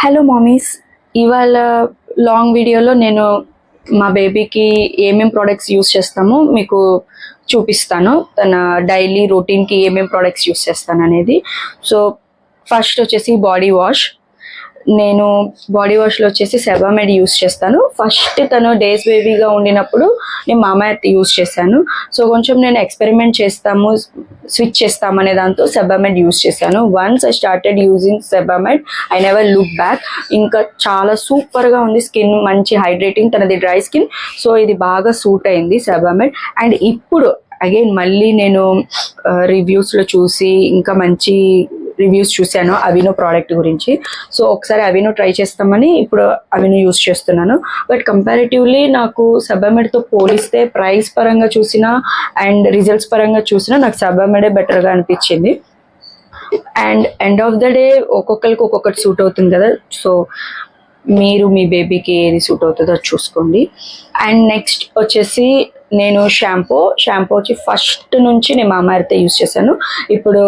Hello mummies, ఇవాళ long వీడియోలో నేను మా బేబీకి ఏమేం ప్రోడక్ట్స్ యూస్ చేస్తామో మీకు చూపిస్తాను. తన డైలీ రొటీన్కి ఏమేం ప్రోడక్ట్స్ యూస్ చేస్తాను అనేది. సో ఫస్ట్ వచ్చేసి బాడీ వాష్. నేను బాడీ వాష్లో వచ్చేసి సెబామెడ్ యూస్ చేస్తాను. ఫస్ట్ తను డేస్ బేబీగా ఉండినప్పుడు నేను మామా ఎర్త్ యూస్ చేశాను. సో కొంచెం నేను ఎక్స్పెరిమెంట్ చేస్తాము, స్విచ్ చేస్తాము అనే దాంతో సెబామెడ్ యూస్ చేశాను. Once I started using Sebamed I never look back. ఇంకా చాలా సూపర్గా ఉంది, స్కిన్ మంచి హైడ్రేటింగ్, తనది డ్రై స్కిన్. సో ఇది బాగా సూట్ అయింది సెబామెడ్. అండ్ ఇప్పుడు అగైన్ మళ్ళీ నేను రివ్యూస్లో చూసి ఇంకా మంచి రివ్యూస్ చూశాను అవినో ప్రోడక్ట్ గురించి. సో ఒకసారి అవినో ట్రై చేస్తామని ఇప్పుడు అవినో యూస్ చేస్తున్నాను. బట్ కంపారిటివ్లీ నాకు సెబామెడ్తో పోలిస్తే ప్రైస్ పరంగా చూసినా అండ్ రిజల్ట్స్ పరంగా చూసినా నాకు సెబామెడే బెటర్గా అనిపించింది. And end of the day ఒక్కొక్కరికి ఒక్కొక్కటి సూట్ అవుతుంది కదా. సో మీరు మీ బేబీకి ఏది సూట్ అవుతుందో అది చూసుకోండి. అండ్ నెక్స్ట్ వచ్చేసి నేను షాంపూ వచ్చి ఫస్ట్ నుంచి నేను మామా ఎర్త్ యూస్ చేశాను. ఇప్పుడు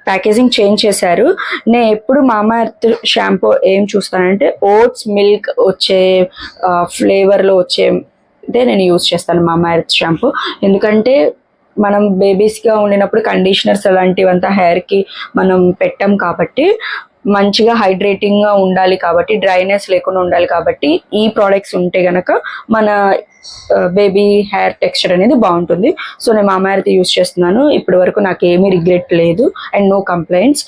ప్యాకేజింగ్ చేంజ్ చేశారు. నేను ఎప్పుడు మామా ఎర్త్ షాంపూ ఏం చూస్తానంటే ఓట్స్ మిల్క్ వచ్చే ఫ్లేవర్లో వచ్చేదే నేను యూస్ చేస్తాను మామా ఎర్త్ షాంపూ. ఎందుకంటే మనం బేబీస్గా ఉండినప్పుడు కండిషనర్స్ అలాంటివంతా హెయిర్కి మనం పెట్టాం కాబట్టి మంచిగా హైడ్రేటింగ్గా ఉండాలి, కాబట్టి డ్రైనెస్ లేకుండా ఉండాలి. కాబట్టి ఈ ప్రోడక్ట్స్ ఉంటే గనక మన బేబీ హెయిర్ టెక్స్చర్ అనేది బాగుంటుంది. సో నేను మామా ఎర్త్ యూస్ చేస్తున్నాను. ఇప్పటి వరకు నాకు ఏమీ రిగ్రెట్ లేదు అండ్ నో కంప్లైంట్స్.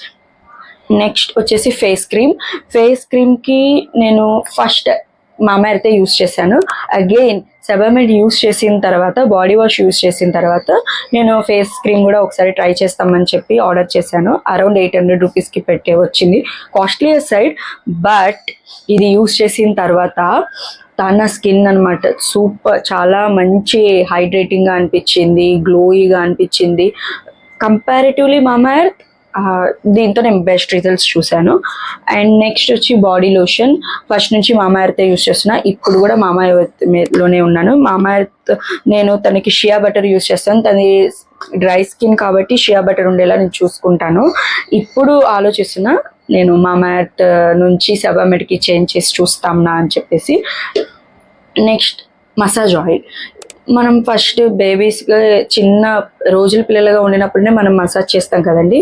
నెక్స్ట్ వచ్చేసి ఫేస్ క్రీమ్కి నేను ఫస్ట్ మామా ఎర్త్ యూస్ చేశాను. అగైన్ సెబామెడ్ యూస్ చేసిన తర్వాత, బాడీ వాష్ యూస్ చేసిన తర్వాత నేను ఫేస్ క్రీమ్ కూడా ఒకసారి ట్రై చేస్తామని చెప్పి ఆర్డర్ చేశాను. అరౌండ్ 800 రూపీస్కి పెట్టే వచ్చింది, కాస్ట్లీ సైడ్. బట్ ఇది యూస్ చేసిన తర్వాత తన స్కిన్ అనమాట సూపర్, చాలా మంచి హైడ్రేటింగ్గా అనిపించింది, గ్లోయిగా అనిపించింది. కంపారిటివ్లీ మామా ఎర్త్ దీంతో నేను బెస్ట్ రిజల్ట్స్ చూశాను. అండ్ నెక్స్ట్ వచ్చి బాడీ లోషన్. ఫస్ట్ నుంచి మామా ఎర్త్ యూస్ చేస్తున్నా, ఇప్పుడు కూడా మామా ఎర్త్లోనే ఉన్నాను. మామా ఎర్త్ నేను తనకి షియా బటర్ యూస్ చేస్తాను. తనది డ్రై స్కిన్ కాబట్టి షియా బటర్ ఉండేలా నేను చూసుకుంటాను. ఇప్పుడు ఆలోచిస్తున్నా నేను మామా ఎర్త్ నుంచి సెబామెడ్కి చేంజ్ చేసి చూస్తాంనా అని చెప్పేసి. Next massage oil. మనం ఫస్ట్ బేబీస్గా చిన్న రోజుల పిల్లలుగా ఉండినప్పుడే మనం మసాజ్ చేస్తాం కదండి.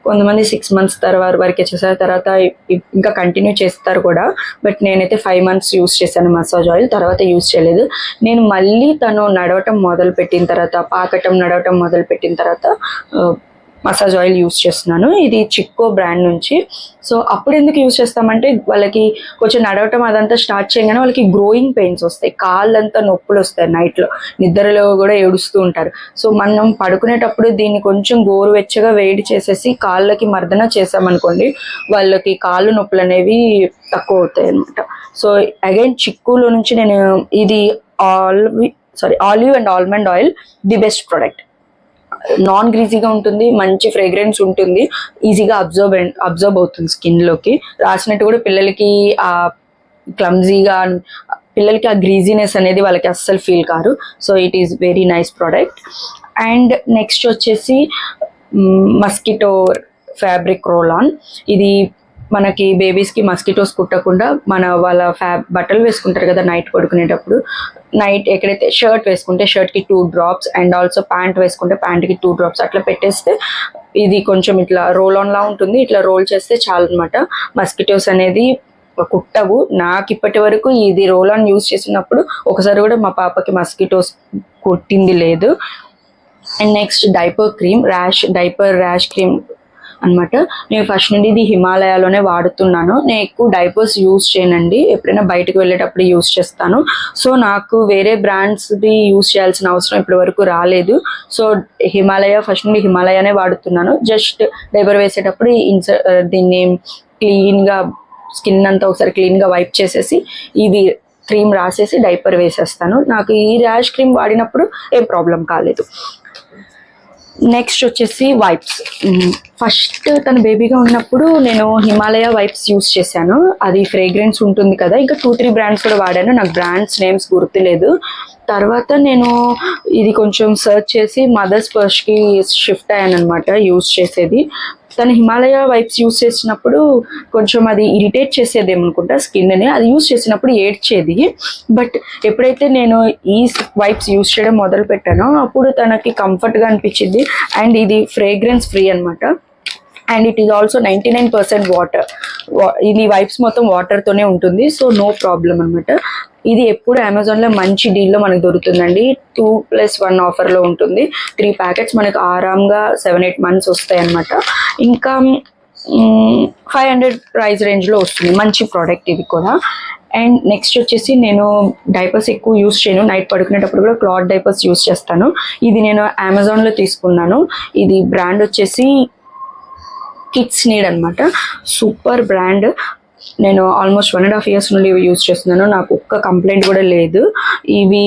కొంతమంది 6 months తర్వాత వరకే చేస్తారు, తర్వాత ఇంకా కంటిన్యూ చేస్తారు కూడా. బట్ నేనైతే 5 months యూస్ చేశాను మసాజ్ ఆయిల్, తర్వాత యూస్ చేయలేదు. నేను మళ్ళీ తను నడవటం మొదలు పెట్టిన తర్వాత, నడవటం మొదలు పెట్టిన తర్వాత మసాజ్ ఆయిల్ యూస్ చేస్తున్నాను. ఇది చిక్కో బ్రాండ్ నుంచి. సో అప్పుడు ఎందుకు యూస్ చేస్తామంటే వాళ్ళకి కొంచెం నడవటం అదంతా స్టార్ట్ చేయగానే వాళ్ళకి గ్రోయింగ్ పెయిన్స్ వస్తాయి, కాళ్ళంతా నొప్పులు వస్తాయి, నైట్లో నిద్రలో కూడా ఏడుస్తూ ఉంటారు. సో మనం పడుకునేటప్పుడు దీన్ని కొంచెం గోరువెచ్చగా వేడి చేసేసి కాళ్ళకి మర్దన చేసామనుకోండి, వాళ్ళకి కాళ్ళు నొప్పులు అనేవి తక్కువ అవుతాయి అనమాట. సో అగైన్ చిక్కులో నుంచి నేను ఇది olive and almond oil the best product. Non గ్రీజీగా ఉంటుంది, మంచి ఫ్రేగ్రెన్స్ ఉంటుంది, ఈజీగా అబ్జర్వ్ అవుతుంది స్కిన్లోకి. రాసినట్టు కూడా పిల్లలకి ఆ క్లమ్జీగా, పిల్లలకి ఆ గ్రీజీనెస్ అనేది వాళ్ళకి అస్సలు feel car. So it is very nice product. And next వచ్చేసి మస్కిటో ఫ్యాబ్రిక్ రోల్ ఆన్. ఇది మనకి బేబీస్కి మస్కిటోస్ కుట్టకుండా వాళ్ళ బట్టలు వేసుకుంటారు కదా నైట్ పడుకునేటప్పుడు, నైట్ ఎక్కడైతే షర్ట్ వేసుకుంటే షర్ట్కి 2 drops అండ్ ఆల్సో ప్యాంట్ వేసుకుంటే ప్యాంట్కి 2 drops అట్లా పెట్టేస్తే ఇది కొంచెం ఇట్లా రోల్ ఆన్ లా ఉంటుంది. ఇట్లా రోల్ చేస్తే చాలు అనమాట, మస్కిటోస్ అనేది కుట్టవు. నాకు ఇప్పటి వరకు ఇది రోల్ ఆన్ యూజ్ చేసినప్పుడు ఒకసారి కూడా మా పాపకి మస్కిటోస్ కుట్టింది లేదు. And next diaper rash cream అనమాట. నేను ఫస్ట్ నుండి ఇది హిమాలయాలోనే వాడుతున్నాను. నేను ఎక్కువ డైపర్స్ యూజ్ చేయనండి, ఎప్పుడైనా బయటకు వెళ్ళేటప్పుడు యూజ్ చేస్తాను. సో నాకు వేరే బ్రాండ్స్ది యూజ్ చేయాల్సిన అవసరం ఇప్పటి వరకు రాలేదు. సో ఫస్ట్ నుండి హిమాలయానే వాడుతున్నాను. జస్ట్ డైపర్ వేసేటప్పుడు దీన్ని క్లీన్గా స్కిన్ అంతా ఒకసారి క్లీన్గా వైప్ చేసేసి ఇది క్రీమ్ రాసేసి డైపర్ వేసేస్తాను. నాకు ఈ ర్యాష్ క్రీమ్ వాడినప్పుడు ఏం ప్రాబ్లం కాలేదు. నెక్స్ట్ వచ్చేసి వైప్స్. ఫస్ట్ తన బేబీగా ఉన్నప్పుడు నేను హిమాలయ వైప్స్ యూస్ చేశాను. అది ఫ్రేగ్రెన్స్ ఉంటుంది కదా, ఇంకా 2-3 బ్రాండ్స్ కూడా వాడాను, నాకు బ్రాండ్స్ నేమ్స్ గుర్తులేదు. తర్వాత నేను ఇది కొంచెం సర్చ్ చేసి మదర్స్ పర్స్కి షిఫ్ట్ అయ్యాను అనమాట యూస్ చేసేది. తను హిమాలయ వైప్స్ యూస్ చేసినప్పుడు కొంచెం అది ఇరిటేట్ చేసేది ఏమనుకుంటా స్కిన్ని, అది యూస్ చేసినప్పుడు ఏడ్చేది. బట్ ఎప్పుడైతే నేను ఈ వైప్స్ యూస్ చేయడం మొదలు పెట్టానో అప్పుడు తనకి కంఫర్ట్గా అనిపించింది. అండ్ ఇది ఫ్రేగ్రెన్స్ ఫ్రీ అనమాట. And it is also 99% water. ఇది వైప్స్ మొత్తం వాటర్తోనే ఉంటుంది, సో నో ప్రాబ్లం అనమాట. ఇది ఎప్పుడు అమెజాన్లో మంచి డీల్లో మనకు దొరుకుతుందండి. 2+1 ఆఫర్లో ఉంటుంది. 3 ప్యాకెట్స్ మనకు ఆరాంగా 7-8 months వస్తాయి అనమాట. ఇంకా 500 ప్రైస్ రేంజ్లో వస్తుంది. మంచి ప్రోడక్ట్ ఇది కూడా. అండ్ నెక్స్ట్ వచ్చేసి నేను డైపర్స్ ఎక్కువ యూస్ చేయను. నైట్ పడుకునేటప్పుడు కూడా క్లాత్ డైపర్స్ యూస్ చేస్తాను. ఇది నేను అమెజాన్లో తీసుకున్నాను. ఇది బ్రాండ్ వచ్చేసి కిడ్స్ నీడ్ అనమాట. Super brand. నేను ఆల్మోస్ట్ 1.5 years నుండి ఇవి యూజ్ చేస్తున్నాను. నాకు ఒక్క కంప్లైంట్ కూడా లేదు. ఇవి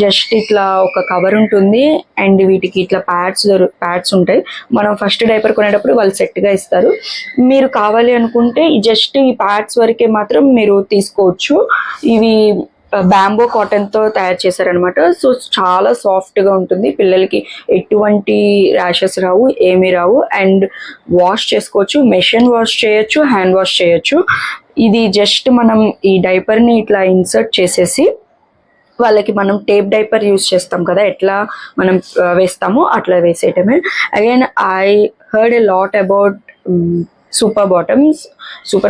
జస్ట్ ఇట్లా ఒక కవర్ ఉంటుంది అండ్ వీటికి ఇట్లా ప్యాడ్స్ ఉంటాయి. మనం ఫస్ట్ డైపర్ కొనేటప్పుడు వాళ్ళు సెట్గా ఇస్తారు. మీరు కావాలి అనుకుంటే జస్ట్ ఈ ప్యాడ్స్ వరకే మాత్రం మీరు తీసుకోవచ్చు. ఇవి బ్యాంబో కాటన్తో తయారు చేశారనమాట. సో చాలా సాఫ్ట్గా ఉంటుంది. పిల్లలకి ఎటువంటి ర్యాషెస్ రావు, ఏమీ రావు. అండ్ వాష్ చేసుకోవచ్చు, మెషిన్ వాష్ చేయొచ్చు, హ్యాండ్ వాష్ చేయొచ్చు. ఇది జస్ట్ మనం ఈ డైపర్ని ఇట్లా ఇన్సర్ట్ చేసేసి వాళ్ళకి మనం టేప్ డైపర్ యూస్ చేస్తాం కదా, ఎట్లా మనం వేస్తామో అట్లా వేసేయటమే. Again I heard a lot about Super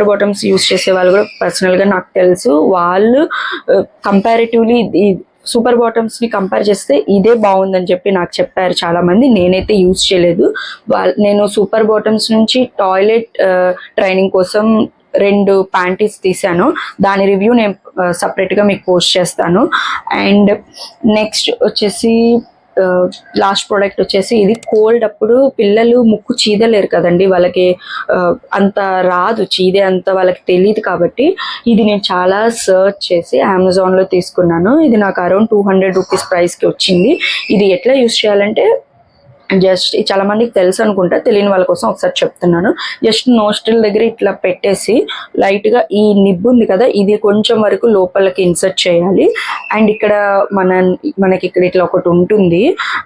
Bottoms use చేసే వాళ్ళు కూడా పర్సనల్గా నాకు తెలుసు. వాళ్ళు కంపారిటివ్లీ ఈ సూపర్ బాటమ్స్ని కంపేర్ చేస్తే ఇదే బాగుందని చెప్పి నాకు చెప్పారు చాలామంది. నేనైతే యూజ్ చేయలేదు. నేను సూపర్ బాటమ్స్ నుంచి టాయిలెట్ ట్రైనింగ్ కోసం 2 ప్యాంటీస్ తీసాను. దాని రివ్యూ నేను సపరేట్గా మీకు పోస్ట్ చేస్తాను. అండ్ నెక్స్ట్ వచ్చేసి లాస్ట్ ప్రోడక్ట్ వచ్చేసి ఇది కోల్డ్ అప్పుడు పిల్లలు ముక్కు చీదలేరు కదండి, వాళ్ళకి అంత రాదు, చీదే అంత వాళ్ళకి తెలియదు. కాబట్టి ఇది నేను చాలా సర్చ్ చేసి అమెజాన్లో తీసుకున్నాను. ఇది నాకు అరౌండ్ 200 రూపీస్ ప్రైస్కి వచ్చింది. ఇది ఎట్లా యూస్ చేయాలంటే జస్ట్ చాలా మందికి తెలుసు అనుకుంటా, తెలియని వాళ్ళ కోసం ఒకసారి చెప్తున్నాను. జస్ట్ నోస్ట్రిల్ దగ్గర ఇట్లా పెట్టేసి లైట్గా ఈ నిబ్బు ఉంది కదా, ఇది కొంచెం వరకు లోపలికి ఇన్సర్ట్ చేయాలి. అండ్ ఇక్కడ మనకి ఇక్కడ ఇట్లా ఒకటి ఉంటుంది,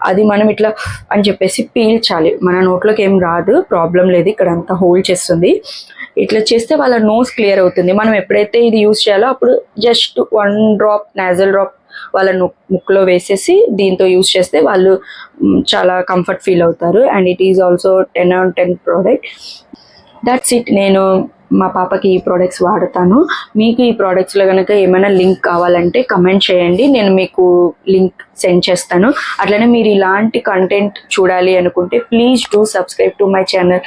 అది మనం ఇట్లా అని చెప్పేసి పీల్చాలి. మన నోట్లోకి ఏం రాదు, ప్రాబ్లం లేదు. ఇక్కడ అంతా హోల్డ్ చేస్తుంది. ఇట్లా చేస్తే వాళ్ళ నోస్ క్లియర్ అవుతుంది. మనం ఎప్పుడైతే ఇది యూజ్ చేయాలో అప్పుడు జస్ట్ 1 డ్రాప్ నాజల్ డ్రాప్ వాళ్ళ ముక్కులో వేసేసి దీంతో యూజ్ చేస్తే వాళ్ళు చాలా కంఫర్ట్ ఫీల్ అవుతారు. And it is also 10 on 10 product. That's it. నేను మా పాపకి ఈ ప్రోడక్ట్స్ వాడతాను. మీకు ఈ ప్రోడక్ట్స్లో కనుక ఏమైనా లింక్ కావాలంటే కమెంట్ చేయండి, నేను మీకు లింక్ సెండ్ చేస్తాను. అట్లనే మీరు ఇలాంటి కంటెంట్ చూడాలి అనుకుంటే please do subscribe to my channel.